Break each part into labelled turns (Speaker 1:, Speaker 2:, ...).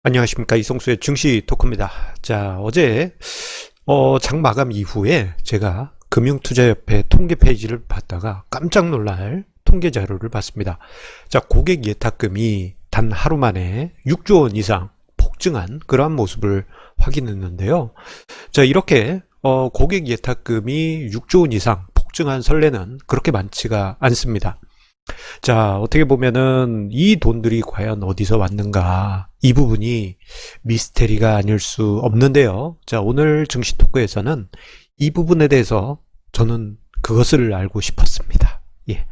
Speaker 1: 안녕하십니까, 이성수의 증시 토크입니다. 자, 어제 장 마감 이후에 제가 금융투자협회 통계 페이지를 봤다가 깜짝 놀랄 통계 자료를 봤습니다. 자, 고객 예탁금이 단 하루 만에 6조 원 이상 폭증한 그러한 모습을 확인했는데요. 자, 이렇게 고객 예탁금이 6조 원 이상 폭증한 선례는 그렇게 많지가 않습니다. 자, 어떻게 보면은 이 돈들이 과연 어디서 왔는가? 이 부분이 미스테리가 아닐 수 없는데요. 자, 오늘 증시 토크에서는 이 부분에 대해서 저는 그것을 알고 싶었습니다. 예.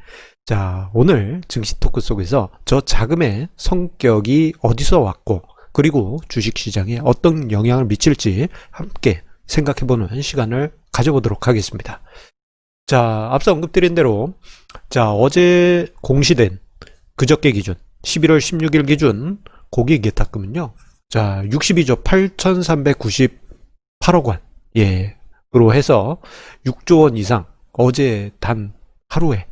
Speaker 1: 자, 오늘 증시 토크 속에서 저 자금의 성격이 어디서 왔고, 그리고 주식시장에 어떤 영향을 미칠지 함께 생각해보는 시간을 가져보도록 하겠습니다. 자, 앞서 언급드린 대로 자, 어제 공시된 그저께 기준 11월 16일 기준 고객 예탁금은요. 자, 62조 8,398억 원. 예. 으로 해서 6조 원 이상 어제 단 하루에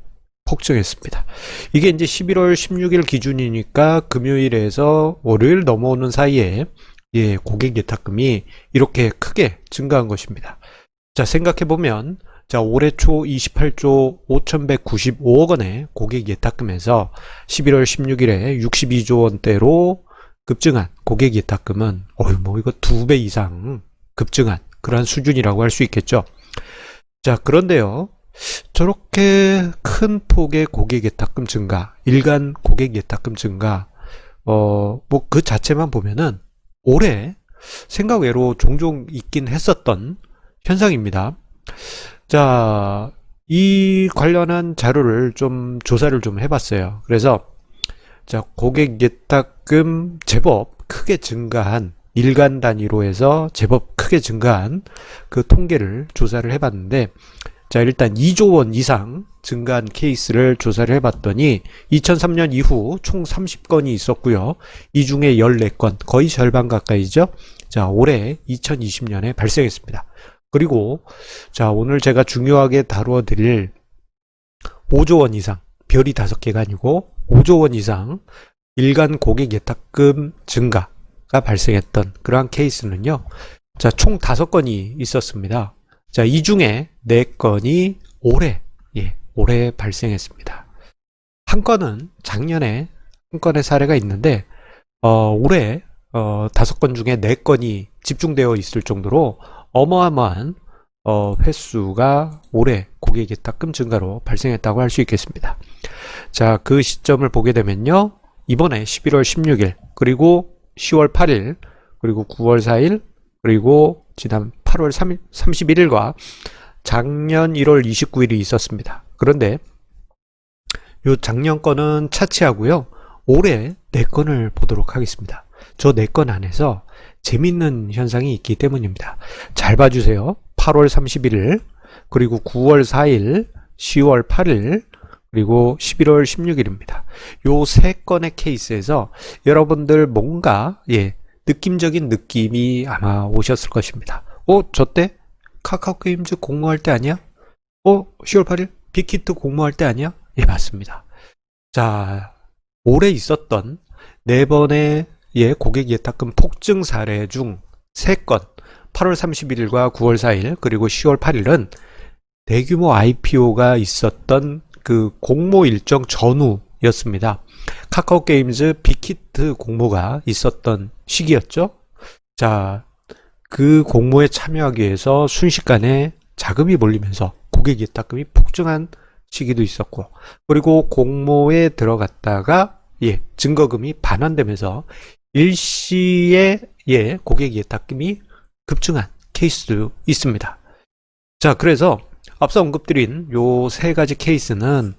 Speaker 1: 폭증했습니다. 이게 이제 11월 16일 기준이니까 금요일에서 월요일 넘어오는 사이에 예, 고객 예탁금이 이렇게 크게 증가한 것입니다. 자, 생각해 보면 자, 올해 초 28조 5,195억 원의 고객 예탁금에서 11월 16일에 62조 원대로 급증한 고객 예탁금은 이거 2배 이상 급증한 그러한 수준이라고 할 수 있겠죠. 자, 그런데요. 저렇게 큰 폭의 고객 예탁금 증가, 일간 고객 예탁금 증가, 그 자체만 보면은 올해 생각 외로 종종 있긴 했었던 현상입니다. 자, 이 관련한 자료를 좀 조사를 좀 해봤어요. 그래서 자, 고객 예탁금 제법 크게 증가한 일간 단위로 해서 제법 크게 증가한 그 통계를 조사를 해봤는데 자, 일단 2조 원 이상 증가한 케이스를 조사를 해봤더니 2003년 이후 총 30건이 있었고요. 이 중에 14건, 거의 절반 가까이죠. 자, 올해 2020년에 발생했습니다. 그리고 자, 오늘 제가 중요하게 다루어 드릴 5조 원 이상, 별이 5개가 아니고 5조 원 이상 일간 고객 예탁금 증가가 발생했던 그러한 케이스는요. 자, 총 5건이 있었습니다. 자, 이 중에 4건이 올해 발생했습니다. 한 건은 작년에 한 건의 사례가 있는데 올해 5건 중에 4건이 집중되어 있을 정도로 어마어마한 횟수가 올해 고객 예탁금 증가로 발생했다고 할 수 있겠습니다. 자, 그 시점을 보게 되면요. 이번에 11월 16일, 그리고 10월 8일, 그리고 9월 4일, 그리고 지난 8월 31일과 작년 1월 29일이 있었습니다. 그런데 요 작년 건은 차치하고요. 올해 4건을 보도록 하겠습니다. 저 4건 안에서 재밌는 현상이 있기 때문입니다. 잘 봐주세요. 8월 31일, 그리고 9월 4일, 10월 8일, 그리고 11월 16일입니다. 요 3건의 케이스에서 여러분들 뭔가 느낌적인 느낌이 아마 오셨을 것입니다. 저때 카카오게임즈 공모할 때 아니야? 10월 8일 빅히트 공모할 때 아니야? 예, 맞습니다. 자, 올해 있었던 4번의 고객 예탁금 폭증 사례 중 3건, 8월 31일과 9월 4일, 그리고 10월 8일은 대규모 IPO가 있었던 그 공모 일정 전후였습니다. 카카오게임즈 빅히트 공모가 있었던 시기였죠. 자, 그 공모에 참여하기 위해서 순식간에 자금이 몰리면서 고객 예탁금이 폭증한 시기도 있었고, 그리고 공모에 들어갔다가 증거금이 반환되면서 일시에 고객 예탁금이 급증한 케이스도 있습니다. 자, 그래서 앞서 언급드린 요 3가지 케이스는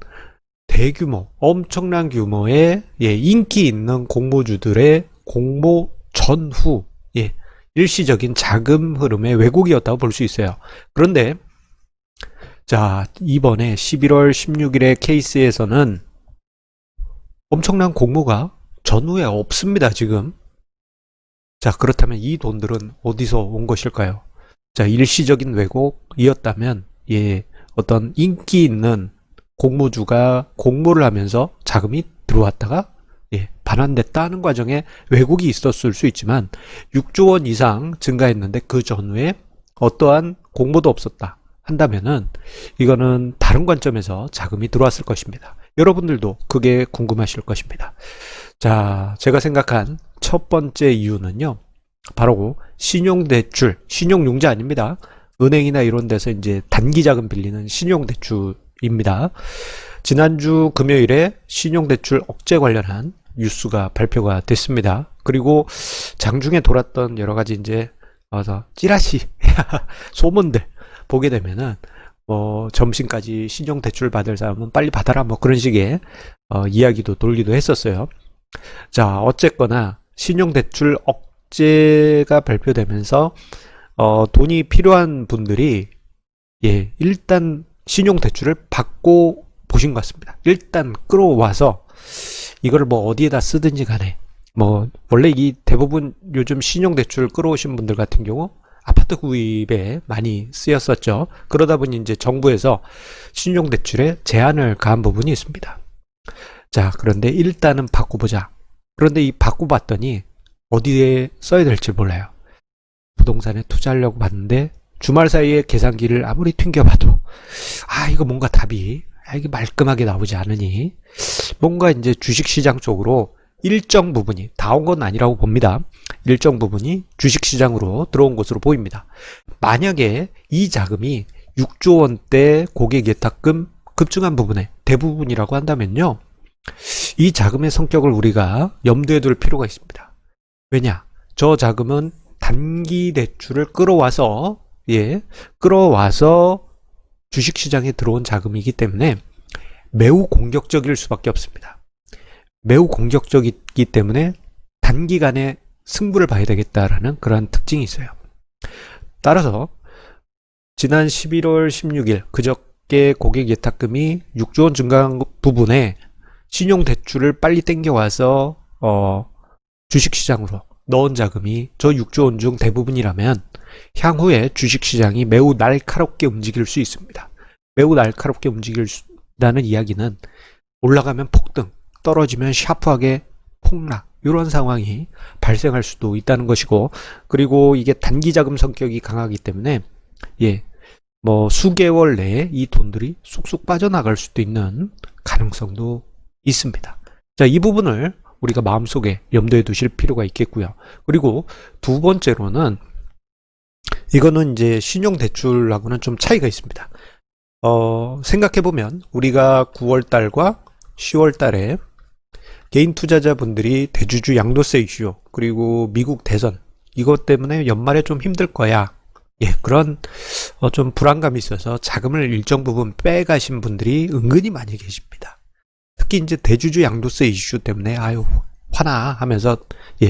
Speaker 1: 대규모, 엄청난 규모의 인기 있는 공모주들의 공모 전후 일시적인 자금 흐름의 왜곡이었다고 볼 수 있어요. 그런데 자, 이번에 11월 16일의 케이스에서는 엄청난 공모가 전후에 없습니다, 지금. 자, 그렇다면 이 돈들은 어디서 온 것일까요? 자, 일시적인 왜곡이었다면 어떤 인기 있는 공모주가 공모를 하면서 자금이 들어왔다가 반환됐다는 과정에 왜곡이 있었을 수 있지만 6조 원 이상 증가했는데 그 전후에 어떠한 공모도 없었다 한다면은 이거는 다른 관점에서 자금이 들어왔을 것입니다. 여러분들도 그게 궁금하실 것입니다. 자, 제가 생각한 첫 번째 이유는요, 바로 신용대출, 신용융자 아닙니다. 은행이나 이런 데서 이제 단기자금 빌리는 신용대출입니다. 지난주 금요일에 신용대출 억제 관련한 뉴스가 발표가 됐습니다. 그리고 장중에 돌았던 여러 가지 이제 찌라시 소문들 보게 되면은 점심까지 신용대출 받을 사람은 빨리 받아라 뭐 그런 식의 이야기도 돌기도 했었어요. 자, 어쨌거나 신용대출 억제가 발표되면서 돈이 필요한 분들이 일단 신용대출을 받고 보신 것 같습니다. 일단 끌어와서 이걸 뭐 어디에다 쓰든지 간에 뭐 원래 이 대부분 요즘 신용대출 끌어오신 분들 같은 경우 아파트 구입에 많이 쓰였었죠. 그러다 보니 이제 정부에서 신용대출에 제한을 가한 부분이 있습니다. 자, 그런데 일단은 바꿔보자. 그런데 이 바꿔봤더니 어디에 써야 될지 몰라요. 부동산에 투자하려고 봤는데 주말 사이에 계산기를 아무리 튕겨봐도 이거 뭔가 답이 이게 말끔하게 나오지 않으니 뭔가 이제 주식시장 쪽으로 일정 부분이 다 온 건 아니라고 봅니다. 일정 부분이 주식시장으로 들어온 것으로 보입니다. 만약에 이 자금이 6조 원대 고객예탁금 급증한 부분의 대부분이라고 한다면요, 이 자금의 성격을 우리가 염두에 둘 필요가 있습니다. 왜냐? 저 자금은 단기 대출을 끌어와서 주식시장에 들어온 자금이기 때문에 매우 공격적일 수밖에 없습니다. 매우 공격적이기 때문에 단기간에 승부를 봐야 되겠다라는 그런 특징이 있어요. 따라서 지난 11월 16일 그저께 고객예탁금이 6조 원 증가한 부분에 신용대출을 빨리 땡겨와서 주식시장으로 넣은 자금이 저 6조 원 중 대부분이라면 향후에 주식시장이 매우 날카롭게 움직일 수 있습니다. 매우 날카롭게 움직인다는 이야기는 올라가면 폭등, 떨어지면 샤프하게 폭락, 이런 상황이 발생할 수도 있다는 것이고, 그리고 이게 단기자금 성격이 강하기 때문에 수개월 내에 이 돈들이 쑥쑥 빠져나갈 수도 있는 가능성도 있습니다. 자, 이 부분을 우리가 마음속에 염두에 두실 필요가 있겠고요. 그리고 두 번째로는 이거는 이제 신용대출하고는 좀 차이가 있습니다. 생각해보면 우리가 9월 달과 10월 달에 개인 투자자분들이 대주주 양도세 이슈, 그리고 미국 대선, 이것 때문에 연말에 좀 힘들 거야. 그런 좀 불안감이 있어서 자금을 일정 부분 빼가신 분들이 은근히 많이 계십니다. 특히 이제 대주주 양도세 이슈 때문에 화나 하면서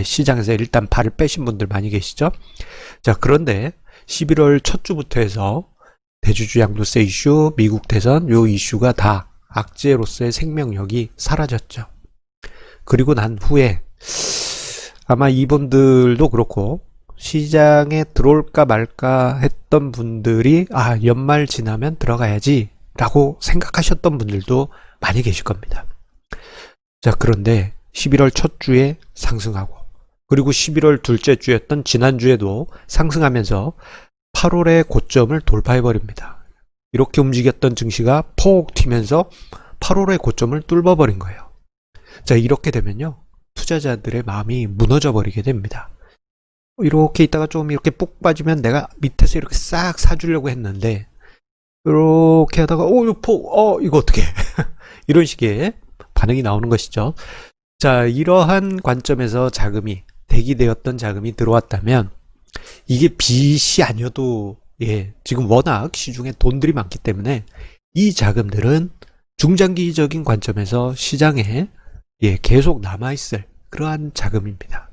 Speaker 1: 시장에서 일단 발을 빼신 분들 많이 계시죠. 자, 그런데 11월 첫 주부터 해서 대주주 양도세 이슈, 미국 대선, 요 이슈가 다 악재로서의 생명력이 사라졌죠. 그리고 난 후에 아마 이분들도 그렇고 시장에 들어올까 말까 했던 분들이 연말 지나면 들어가야지 라고 생각하셨던 분들도 많이 계실 겁니다. 자, 그런데 11월 첫 주에 상승하고, 그리고 11월 둘째 주였던 지난주에도 상승하면서 8월의 고점을 돌파해버립니다. 이렇게 움직였던 증시가 폭 튀면서 8월의 고점을 뚫어버린 거예요. 자, 이렇게 되면요, 투자자들의 마음이 무너져 버리게 됩니다. 이렇게 있다가 좀 이렇게 푹 빠지면 내가 밑에서 이렇게 싹 사주려고 했는데, 이렇게 하다가 이거 어떻게 이런 식의 반응이 나오는 것이죠. 자, 이러한 관점에서 자금이 대기되었던 자금이 들어왔다면 이게 빚이 아니어도 지금 워낙 시중에 돈들이 많기 때문에 이 자금들은 중장기적인 관점에서 시장에 계속 남아있을 그러한 자금입니다.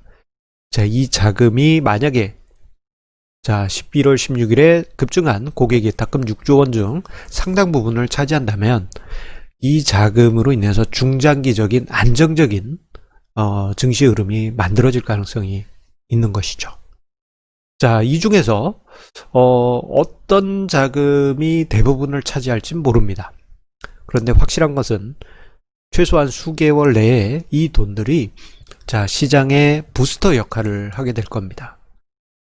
Speaker 1: 자, 이 자금이 만약에 11월 16일에 급증한 고객예탁금 6조 원 중 상당 부분을 차지한다면 이 자금으로 인해서 중장기적인 안정적인 증시 흐름이 만들어질 가능성이 있는 것이죠. 자, 이 중에서 어떤 자금이 대부분을 차지할지 모릅니다. 그런데 확실한 것은 최소한 수개월 내에 이 돈들이 자, 시장의 부스터 역할을 하게 될 겁니다.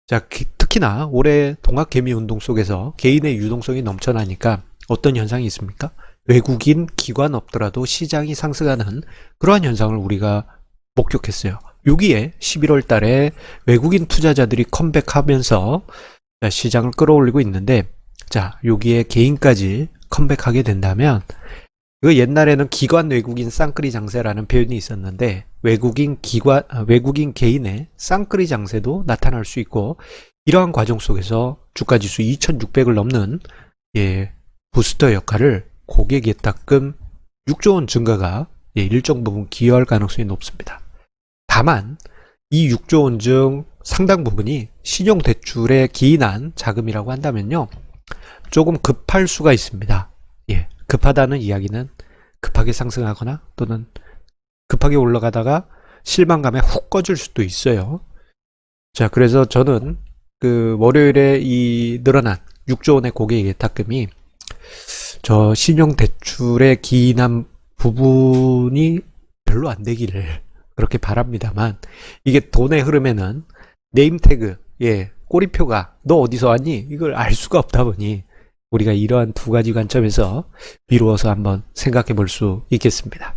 Speaker 1: 자, 특히나 올해 동학개미 운동 속에서 개인의 유동성이 넘쳐나니까 어떤 현상이 있습니까? 외국인 기관 없더라도 시장이 상승하는 그러한 현상을 우리가 목격했어요. 여기에 11월 달에 외국인 투자자들이 컴백하면서 시장을 끌어올리고 있는데, 자, 여기에 개인까지 컴백하게 된다면, 그 옛날에는 기관 외국인 쌍끌이 장세라는 표현이 있었는데, 외국인 개인의 쌍끌이 장세도 나타날 수 있고, 이러한 과정 속에서 주가지수 2600을 넘는, 부스터 역할을 고객 예탁금 6조 원 증가가 일정 부분 기여할 가능성이 높습니다. 다만 이 6조 원 중 상당 부분이 신용대출에 기인한 자금이라고 한다면요, 조금 급할 수가 있습니다. 급하다는 이야기는 급하게 상승하거나 또는 급하게 올라가다가 실망감에 훅 꺼질 수도 있어요. 자, 그래서 저는 그 월요일에 이 늘어난 6조 원의 고객 예탁금이 저 신용대출에 기인한 부분이 별로 안 되기를 그렇게 바랍니다만, 이게 돈의 흐름에는 네임태그, 꼬리표가 너 어디서 왔니? 이걸 알 수가 없다 보니 우리가 이러한 두 가지 관점에서 미루어서 한번 생각해 볼 수 있겠습니다.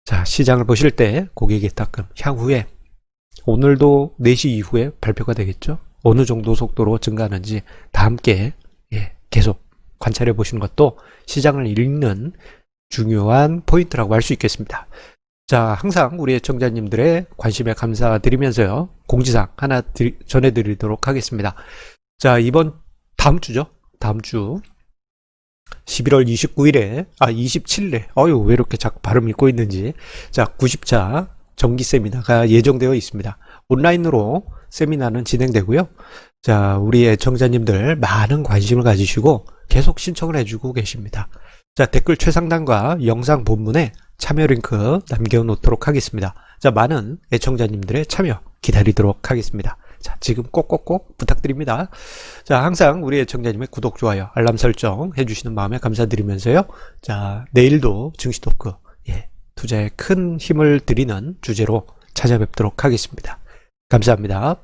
Speaker 1: 자, 시장을 보실 때 고객 예탁금 향후에 오늘도 4시 이후에 발표가 되겠죠? 어느 정도 속도로 증가하는지 다 함께 계속 관찰해 보시는 것도 시장을 읽는 중요한 포인트라고 할 수 있겠습니다. 자, 항상 우리 애청자님들의 관심에 감사드리면서요, 공지사항 하나 전해드리도록 하겠습니다. 자, 다음 주죠? 다음 주 11월 27일에 왜 이렇게 자꾸 발음이 꼬이는지. 자, 90차 정기 세미나가 예정되어 있습니다. 온라인으로 세미나는 진행되고요. 자, 우리 애청자님들 많은 관심을 가지시고 계속 신청을 해주고 계십니다. 자, 댓글 최상단과 영상 본문에 참여 링크 남겨놓도록 하겠습니다. 자, 많은 애청자님들의 참여 기다리도록 하겠습니다. 자, 지금 꼭꼭꼭 부탁드립니다. 자, 항상 우리 애청자님의 구독, 좋아요, 알람 설정 해주시는 마음에 감사드리면서요. 자, 내일도 증시 토크, 투자에 큰 힘을 드리는 주제로 찾아뵙도록 하겠습니다. 감사합니다.